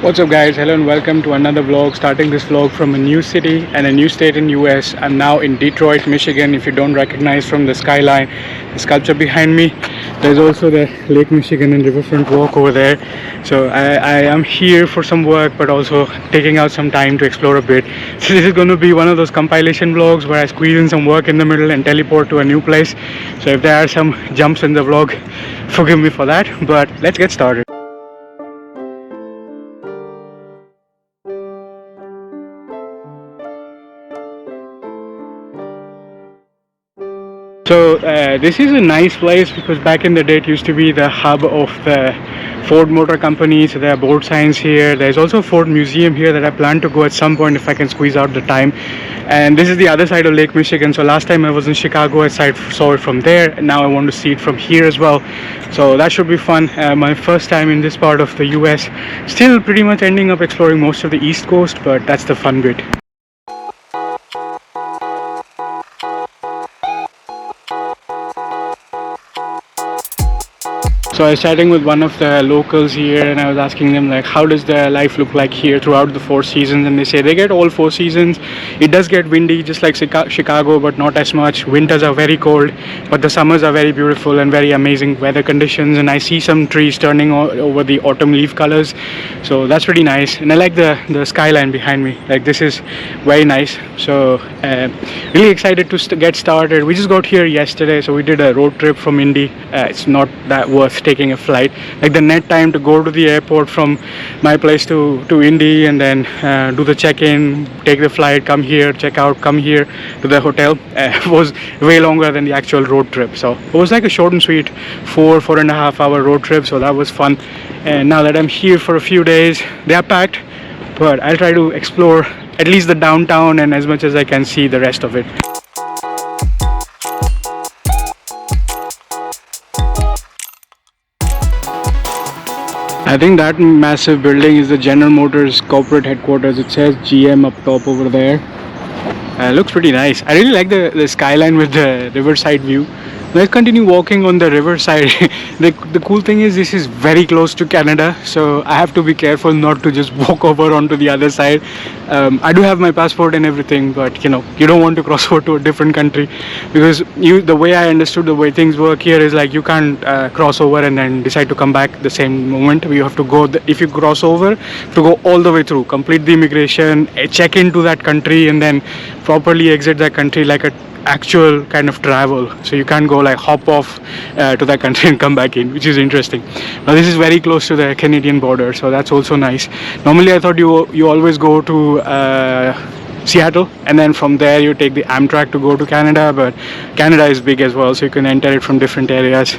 What's up guys, hello and welcome to another vlog. Starting this vlog from a new city and a new state in US. I'm now in Detroit, Michigan. If you don't recognize from the skyline, the sculpture behind me, there's also the Lake Michigan and Riverfront walk over there. So I am here for some work but also taking out some time to explore a bit. So this is going to be one of those compilation vlogs where I squeeze in some work in the middle and teleport to a new place. So if there are some jumps in the vlog, forgive me for that, but let's get started. So this is a nice place because back in the day it used to be the hub of the Ford Motor Company. So there are board signs here. There's also a Ford Museum here that I plan to go at some point if I can squeeze out the time. And this is the other side of Lake Michigan. So last time I was in Chicago, I saw it from there, and now I want to see it from here as well. So that should be fun. My first time in this part of the US. Still pretty much ending up exploring most of the East Coast, but that's the fun bit. So I was chatting with one of the locals here and I was asking them like, how does their life look like here throughout the 4 seasons, and they say they get all 4 seasons. It does get windy just like Chicago, but not as much. Winters are very cold, but the summers are very beautiful and very amazing weather conditions, and I see some trees turning over the autumn leaf colors, so that's pretty nice. And I like the skyline behind me, like this is very nice. So really excited to get started. We just got here yesterday, so we did a road trip from Indy. It's not that worth taking a flight. Like the net time to go to the airport from my place to Indy and then do the check-in, take the flight, come here, check out, come here to the hotel was way longer than the actual road trip. So it was like a short and sweet 4.5 hour road trip, so that was fun. And now that I'm here for a few days, they are packed, but I'll try to explore at least the downtown and as much as I can see the rest of it. I think that massive building is the General Motors corporate headquarters. It says GM up top over there. Looks pretty nice. I really like the skyline with the riverside view. Let's continue walking on the riverside. The cool thing is this is very close to Canada, so I have to be careful not to just walk over onto the other side. I do have my passport and everything, but you know, you don't want to cross over to a different country because the way I understood the way things work here is like you can't cross over and then decide to come back the same moment. You have to go, if you cross over, to go all the way through, complete the immigration, check into that country, and then properly exit that country like a actual kind of travel. So you can't go like hop off to that country and come back in, which is interesting. Now this is very close to the Canadian border, so that's also nice. Normally I thought you always go to Seattle and then from there you take the Amtrak to go to Canada, but Canada is big as well, so you can enter it from different areas.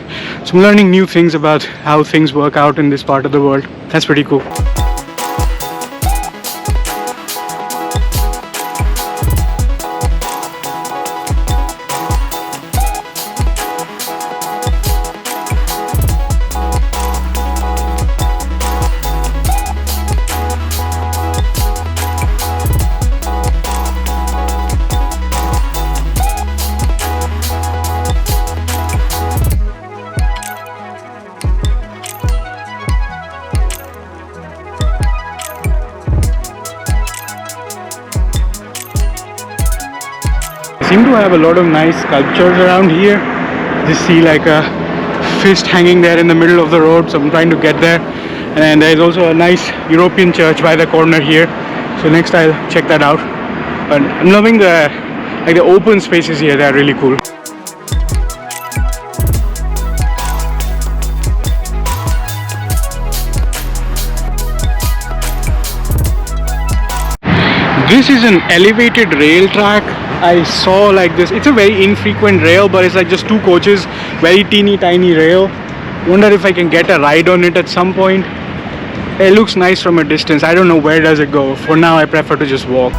So I'm learning new things about how things work out in this part of the world. That's pretty cool. Seem to have a lot of nice sculptures around here. Just see like a fist hanging there in the middle of the road, so I'm trying to get there. And there's also a nice European church by the corner here, so next I'll check that out. But I'm loving the open spaces here. They're really cool. This is an elevated rail track. I saw like this. It's a very infrequent rail, but it's like just 2 coaches, very teeny tiny rail. Wonder if I can get a ride on it at some point. It looks nice from a distance. I don't know where does it go. For now I prefer to just walk.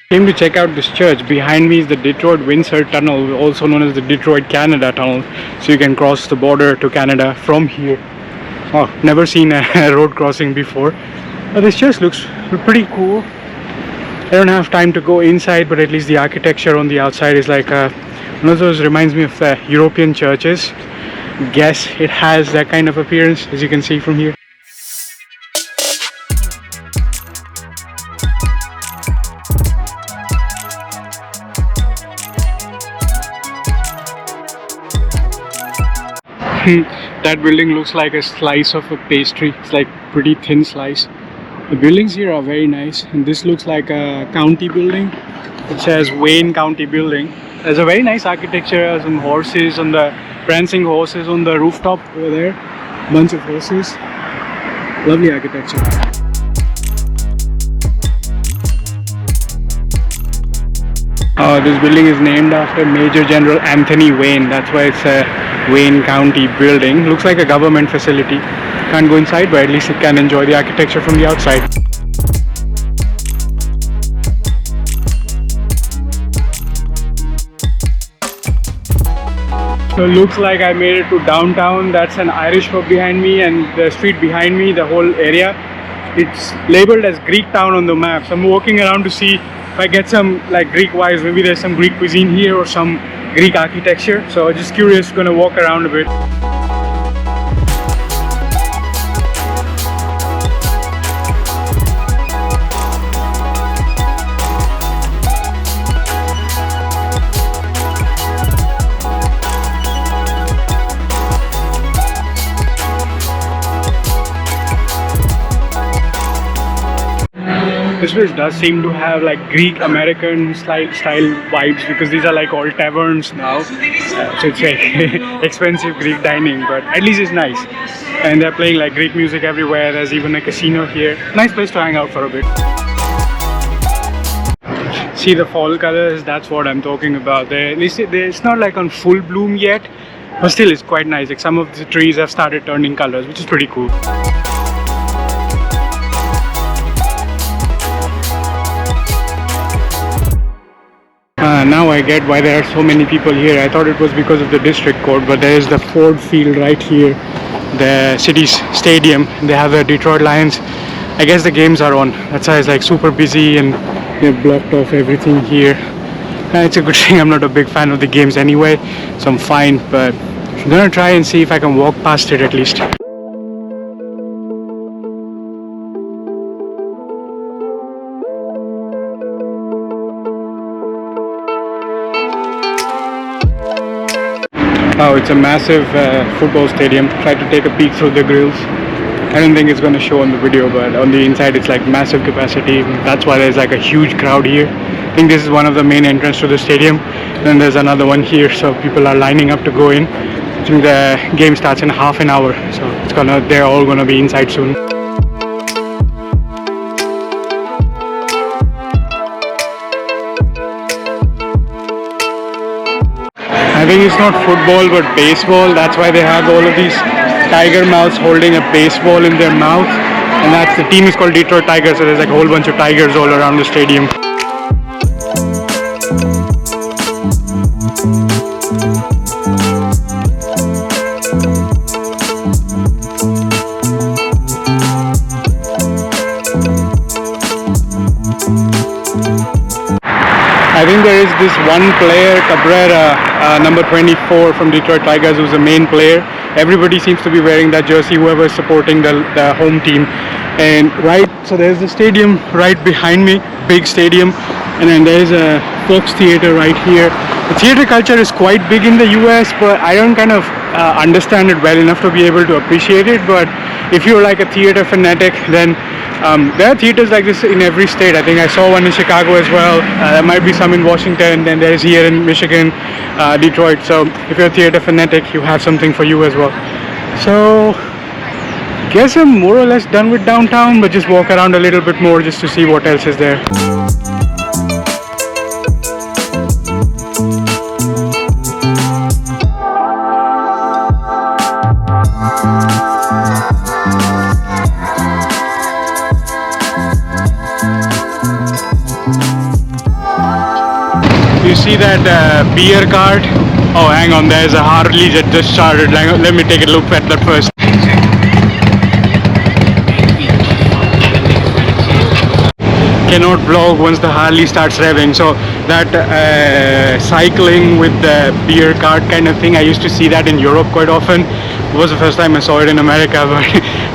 Came to check out this church. Behind me is the Detroit-Windsor Tunnel, also known as the Detroit-Canada Tunnel, so you can cross the border to Canada from here. Oh, never seen a road crossing before. But this church looks pretty cool. I don't have time to go inside, but at least the architecture on the outside is like a One of those reminds me of European churches. Guess it has that kind of appearance, as you can see from here. That building looks like a slice of a pastry. It's like pretty thin slice. The buildings here are very nice, and this looks like a county building. It says Wayne County Building. There's a very nice architecture, some horses on the prancing horses on the rooftop over there. Bunch of horses. Lovely architecture. This building is named after Major General Anthony Wayne. That's why it's a Wayne County building. Looks like a government facility. Can't go inside, but at least you can enjoy the architecture from the outside. So it looks like I made it to downtown. That's an Irish pub behind me, and the street behind me, the whole area, it's labeled as Greek town on the map. So I'm walking around to see if I get some like Greek vibes. Maybe there's some Greek cuisine here or some Greek architecture. So I'm just curious, gonna walk around a bit. This place does seem to have like Greek American style vibes, because these are like all taverns now, so it's like expensive Greek dining, but at least it's nice. And they're playing like Greek music everywhere. There's even a casino here. Nice place to hang out for a bit. See the fall colors, that's what I'm talking about. It's not like on full bloom yet, but still it's quite nice. Like some of the trees have started turning colors, which is pretty cool. Now I get why there are so many people here. I thought it was because of the district court, but there is the Ford Field right here, the city's stadium. They have the Detroit Lions. I guess the games are on. That's why it's like super busy, and they've blocked off everything here. It's a good thing I'm not a big fan of the games anyway, so I'm fine, but I'm gonna try and see if I can walk past it at least. Oh, it's a massive football stadium. Tried to take a peek through the grills. I don't think it's going to show on the video, but on the inside it's like massive capacity. That's why there's like a huge crowd here. I think this is one of the main entrances to the stadium. Then there's another one here, so people are lining up to go in. I think the game starts in half an hour, so they're all gonna be inside soon. I think it's not football but baseball. That's why they have all of these tiger mouths holding a baseball in their mouth, and that's the team is called Detroit Tigers, so there's like a whole bunch of tigers all around the stadium. I think there is this one player, Cabrera, number 24 from Detroit Tigers, who's the main player. Everybody seems to be wearing that jersey, whoever is supporting the home team. And so there's the stadium right behind me, big stadium, and then there's a Fox Theater right here. The theater culture is quite big in the US, but I don't kind of understand it well enough to be able to appreciate it. But if you're like a theater fanatic, then there are theaters like this in every state. I think I saw one in Chicago as well. There might be some in Washington, and there's here in Michigan, Detroit. So if you're a theater fanatic, you have something for you as well. So I guess I'm more or less done with downtown, but just walk around a little bit more just to see what else is there. You see that beer cart? Oh, hang on, there's a Harley that just started. Let me take a look at that first. cannot vlog once the Harley starts revving. So that cycling with the beer cart kind of thing, I used to see that in Europe quite often. It was the first time I saw it in America, but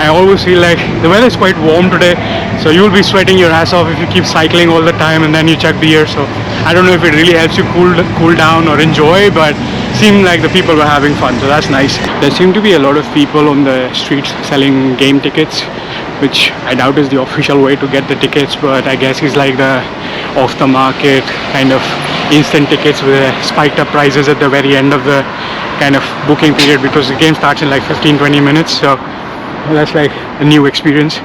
I always feel like the weather is quite warm today, so you'll be sweating your ass off if you keep cycling all the time and then you chug beer. So I don't know if it really helps you cool down or enjoy, but seemed like the people were having fun, so that's nice. There seem to be a lot of people on the streets selling game tickets, which I doubt is the official way to get the tickets, but I guess it's like the off the market kind of instant tickets with spiked up prices at the very end of the kind of booking period, because the game starts in like 15-20 minutes. So that's like a new experience.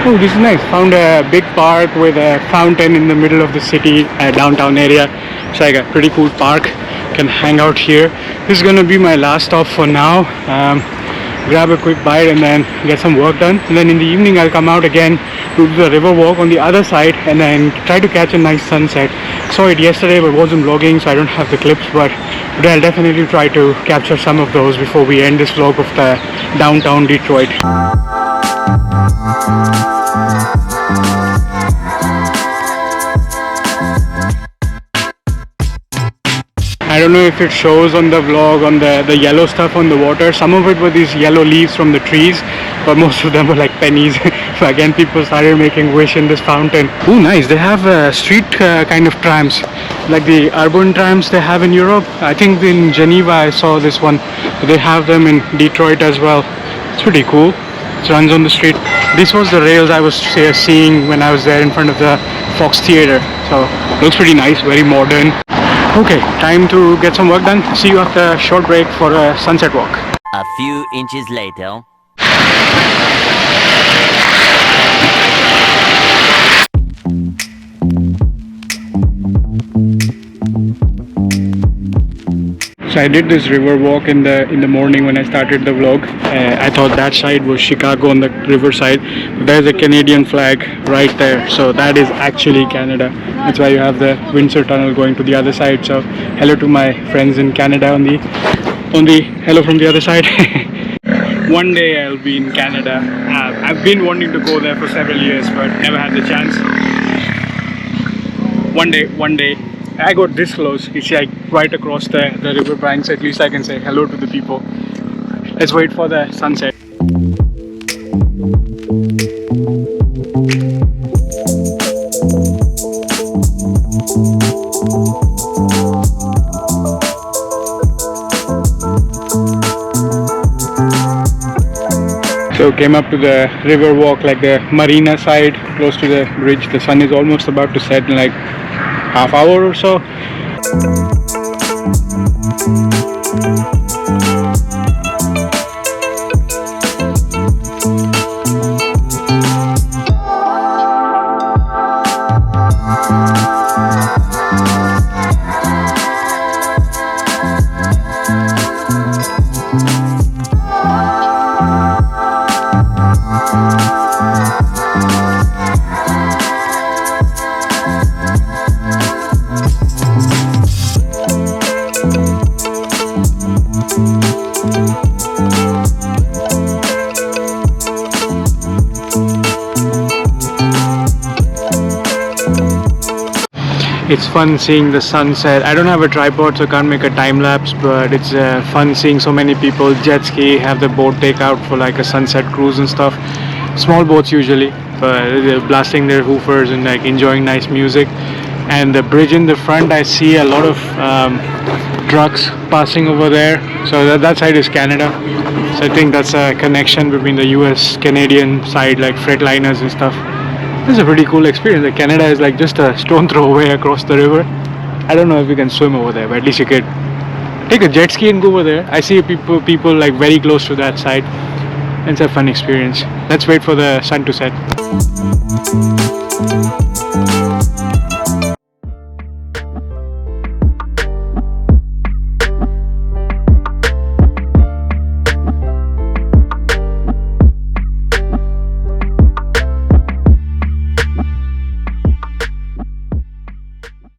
Oh, this is nice. Found a big park with a fountain in the middle of the city, downtown area. It's like a pretty cool park. Can hang out here. This is gonna be my last stop for now. Grab a quick bite and then get some work done, and then in the evening I'll come out again to the Riverwalk on the other side and then try to catch a nice sunset. Saw it yesterday but wasn't vlogging, so I don't have the clips, but today I'll definitely try to capture some of those before we end this vlog of the downtown Detroit. I don't know if it shows on the vlog on the yellow stuff on the water. Some of it were these yellow leaves from the trees, but most of them were like pennies. So again, people started making wish in this fountain. Oh, nice. They have street kind of trams, like the urban trams they have in Europe. I think in Geneva I saw this one. They have them in Detroit as well. It's pretty cool. It runs on the street. This was the rails I was seeing when I was there in front of the Fox Theater. So looks pretty nice, very modern. Okay, time to get some work done. See you after a short break for a sunset walk. A few inches later. So I did this river walk in the morning when I started the vlog. I thought that side was Chicago on the river side, but there's a Canadian flag right there, so that is actually Canada. That's why you have the Windsor Tunnel going to the other side. So hello to my friends in Canada on the hello from the other side. One day I'll be in Canada. I've been wanting to go there for several years but never had the chance. One day. I got this close. It's like right across the river banks. At least I can say hello to the people. Let's wait for the sunset. So came up to the river walk, like the marina side, close to the bridge. The sun is almost about to set in like half hour or so. It's fun seeing the sunset. I don't have a tripod, so I can't make a time lapse, but it's fun seeing so many people jet ski, have the boat take out for like a sunset cruise and stuff. Small boats usually, but they're blasting their woofers and like enjoying nice music. And the bridge in the front, I see a lot of trucks passing over there. So that side is Canada. So I think that's a connection between the US Canadian side, like freight liners and stuff. It's a pretty cool experience. Like Canada is like just a stone throw away across the river. I don't know if you can swim over there, but at least you could take a jet ski and go over there. I see people like very close to that side. It's a fun experience. Let's wait for the sun to set.